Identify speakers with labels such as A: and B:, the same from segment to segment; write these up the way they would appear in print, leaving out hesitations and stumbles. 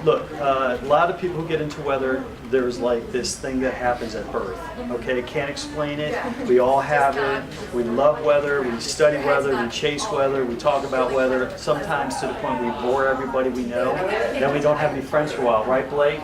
A: Look, a lot of people who get into weather, there's like this thing that happens at birth. Okay, can't explain it. We all have it. We love weather. We study weather. We chase weather. We talk about weather. Sometimes to the point we bore everybody we know. Then we don't have any friends for a while, right, Blake?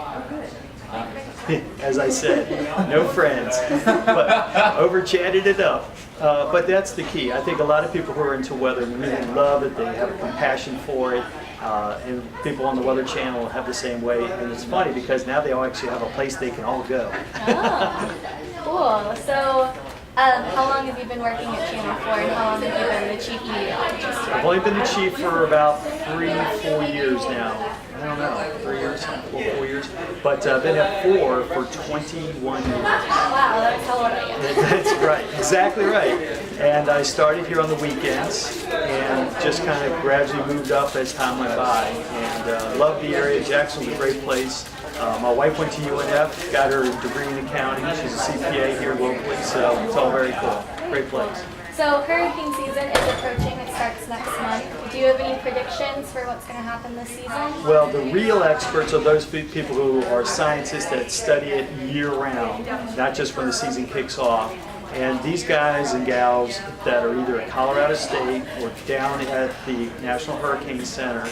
A: As I said, no friends, but over chatted it up. But that's the key. I think a lot of people who are into weather really love it. They have a compassion for it. And people on the Weather Channel have the same way. And it's funny because now they all actually have a place they can all go.
B: Oh, cool. So, how long have you been working at Channel 4 and how long have you been the chief meteorologist?
A: I've only been the chief for about 3-4 years now. I don't know, 3 years, 4 years. But I've been at 4 for 21 years.
B: Wow, that's how old I am.
A: That's right, exactly right. And I started here on the weekends and just kind of gradually moved up as time went by. And love the area. Jacksonville's a great place. My wife went to UNF, got her degree in accounting. She's a CPA here locally, so it's all very cool. Great place.
B: So hurricane season is approaching. It starts next month. Do you have any predictions for what's going to happen this season?
A: Well, the real experts are those people who are scientists that study it year-round, not just when the season kicks off. And these guys and gals that are either at Colorado State or down at the National Hurricane Center,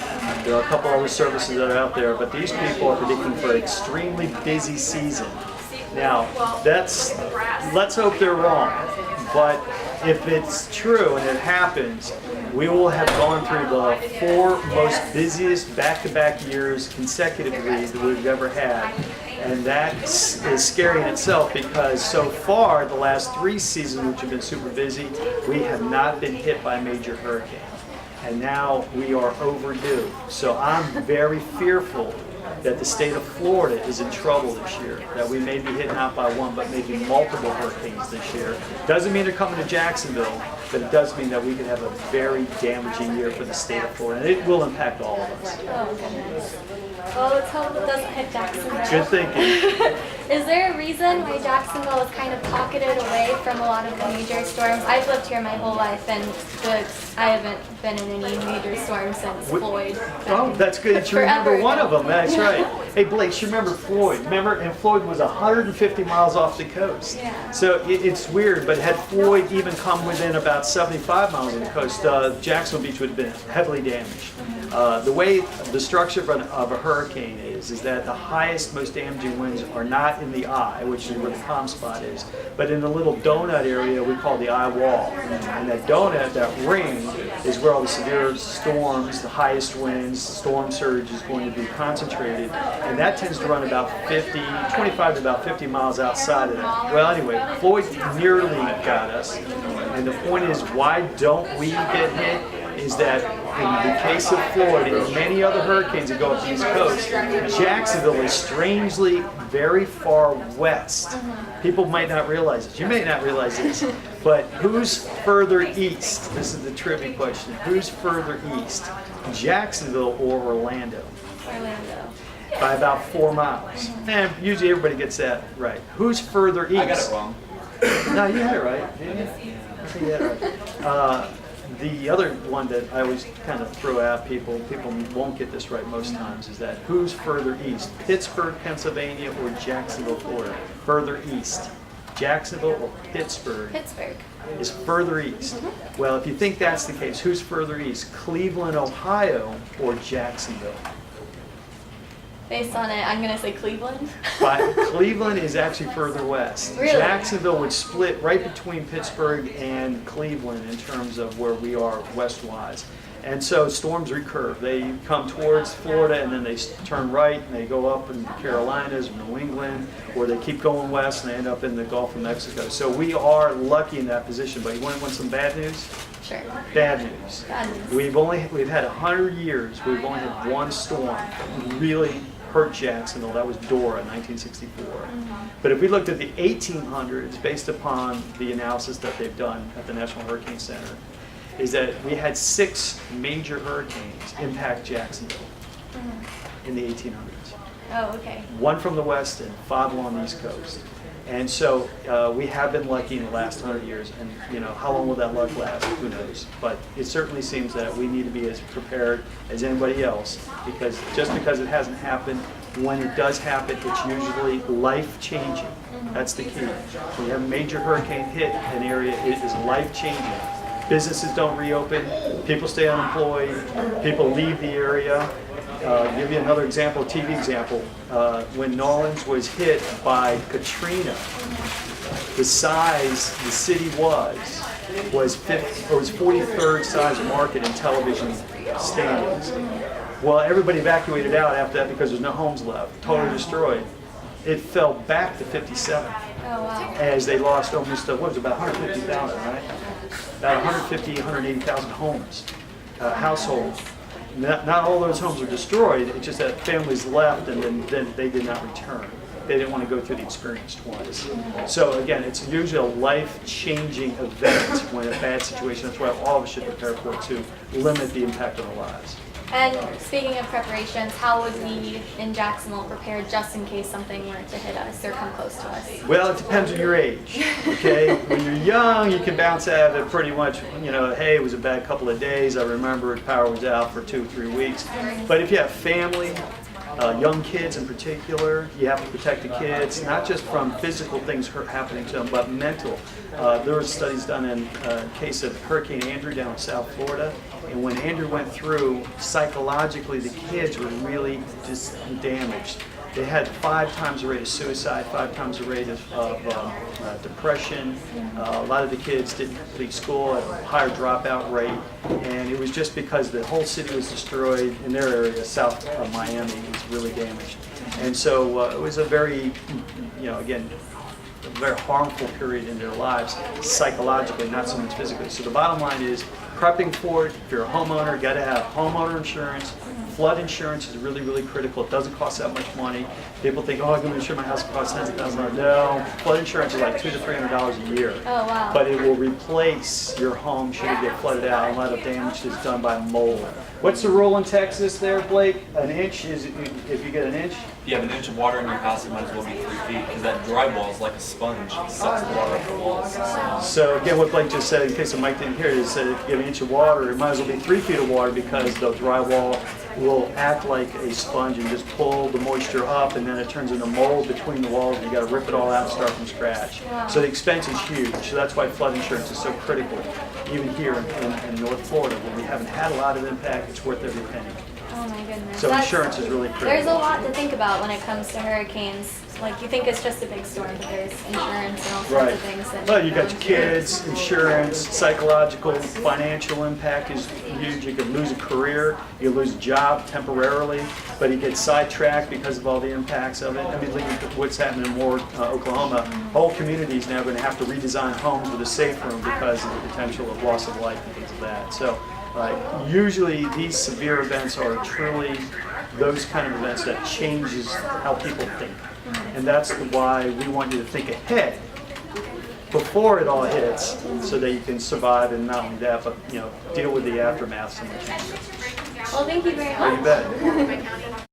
A: there are a couple other services that are out there, but these people are predicting for an extremely busy season. Now, let's hope they're wrong, but if it's true and it happens, we will have gone through the 4 most busiest back-to-back years consecutively that we've ever had. And that is scary in itself because so far, the last 3 seasons, which have been super busy, we have not been hit by a major hurricane. And now we are overdue. So I'm very fearful that the state of Florida is in trouble this year, that we may be hit not by 1, but maybe multiple hurricanes this year. Doesn't mean they're coming to Jacksonville, but it does mean that we could have a very damaging year for the state of Florida, and it will impact all of us.
B: Oh, goodness. Well, let's hope it doesn't hit Jacksonville.
A: Good thinking.
B: Is there a reason why Jacksonville is kind of pocketed away from a lot of the major storms? I've lived here my whole life, and I haven't been in any major storms since Floyd.
A: Oh, that's good that you remember one of them. That's right. Hey, Blake, you remember Floyd. Remember, and Floyd was 150 miles off the coast.
B: Yeah.
A: So it's weird, but had Floyd even come within about 75 miles of the coast, Jacksonville Beach would have been heavily damaged. The way the structure of a hurricane is that the highest, most damaging winds are not in the eye, which is where the calm spot is, but in the little donut area we call the eye wall. And that donut, that ring, is where all the severe storms, the highest winds, storm surge is going to be concentrated. And that tends to run about 25 to about 50 miles outside of that. Well, anyway, Floyd nearly got us. And the point is, why don't we get hit? Is that in the case of Florida and many other hurricanes that go up the East Coast, Jacksonville is strangely very far west. People might not realize this. You may not realize this. But who's further east? This is the trivia question. Who's further east? Jacksonville or Orlando?
B: Orlando.
A: By about 4 miles. And usually everybody gets that right. Who's further east?
C: I got it wrong.
A: No, you had it right. Didn't you? I think you had it right. The other one that I always kind of throw at people won't get this right most times, is that who's further east? Pittsburgh, Pennsylvania, or Jacksonville, Florida? Further east. Jacksonville or Pittsburgh?
B: Pittsburgh.
A: Is further east. Well, if you think that's the case, who's further east? Cleveland, Ohio, or Jacksonville?
B: Based on it, I'm going to say Cleveland.
A: But Cleveland is actually further west.
B: Really?
A: Jacksonville would split right between Pittsburgh and Cleveland in terms of where we are west-wise. And so storms recurve. They come towards Florida and then they turn right and they go up in the Carolinas or New England, or they keep going west and they end up in the Gulf of Mexico. So we are lucky in that position. But you want some bad news?
B: Sure.
A: Bad news.
B: Bad news.
A: We've had 100 years. We've only had one storm really hurt Jacksonville. That was Dora in 1964. But if we looked at the 1800s, based upon the analysis that they've done at the National Hurricane Center, is that we had 6 major hurricanes impact Jacksonville in the 1800s.
B: Oh, okay.
A: 1 from the west and 5 along the east coast. And so we have been lucky in the last 100 years, and you know, how long will that luck last? Who knows? But it certainly seems that we need to be as prepared as anybody else, because just because it hasn't happened, when it does happen, it's usually life-changing. That's the key. When you have a major hurricane hit an area, it is life-changing. Businesses don't reopen, people stay unemployed, people leave the area. Give you another example, a TV example. When New Orleans was hit by Katrina, the size the city was 43rd size market in television standings. Well, everybody evacuated out after that because there's no homes left, totally destroyed. It fell back to 57.
B: Oh, wow.
A: As they lost almost, what was it, about 150,000, right? About 150, 180,000 homes, households. Not all those homes were destroyed, it's just that families left and then they did not return. They didn't want to go through the experience twice. So again, it's usually a life-changing event when a bad situation, that's why all of us should prepare for it to limit the impact on our lives.
B: And speaking of preparations, how would we in Jacksonville prepare just in case something were to hit us or come close to us?
A: Well, it depends on your age, okay? When you're young, you can bounce out of it pretty much, you know, hey, it was a bad couple of days, I remember power was out for 2 or 3 weeks. But if you have family, young kids in particular, you have to protect the kids, not just from physical things happening to them, but mental. There were studies done in a case of Hurricane Andrew down in South Florida, and when Andrew went through, psychologically the kids were really just damaged. They had 5 times the rate of suicide, 5 times the rate of depression. A lot of the kids didn't complete school at a higher dropout rate, and it was just because the whole city was destroyed. In their area, south of Miami, was really damaged. And so it was a very, you know, again, a very harmful period in their lives, psychologically, not so much physically. So the bottom line is, prepping for it. If you're a homeowner, you got to have homeowner insurance. Flood insurance is really, really critical. It doesn't cost that much money. People think, oh, I'm going to insure my house, it costs tens of thousands of dollars. No, flood insurance is like $200 to $300 a year.
B: Oh, wow.
A: But it will replace your home should it get flooded out. A lot of damage is done by mold. What's the rule in Texas there, Blake? An inch is, if you get an inch?
C: If you have an inch of water in your house, it might as well be 3 feet, because that drywall is like a sponge. It sucks the water off the walls.
A: So again, what Blake just said, in case the Mike didn't hear it, is that if you get an inch of water, it might as well be 3 feet of water, because the drywall will act like a sponge and just pull the moisture up, and then it turns into mold between the walls, and you got to rip it all out and start from scratch.
B: Wow.
A: So the expense is huge. So that's why flood insurance is so critical. Even here in North Florida, when we haven't had a lot of impact, it's worth every penny.
B: Oh my goodness.
A: So insurance is really critical.
B: There's a lot to think about when it comes to hurricanes. Like, you think it's just a big storm, but there's insurance and all sorts of things.
A: Well, you got your kids, insurance, psychological, financial impact is huge. You could lose a career, you lose a job temporarily, but you get sidetracked because of all the impacts of it. I mean, look at what's happening in Ward, Oklahoma. Whole communities now are going to have to redesign homes with a safe room because of the potential of loss of life and things of that. So usually these severe events are truly those kind of events that changes how people think. And that's why we want you to think ahead before it all hits, so that you can survive, and not only that, but deal with the aftermath so much easier.
B: Well, thank you very much.
A: You bet.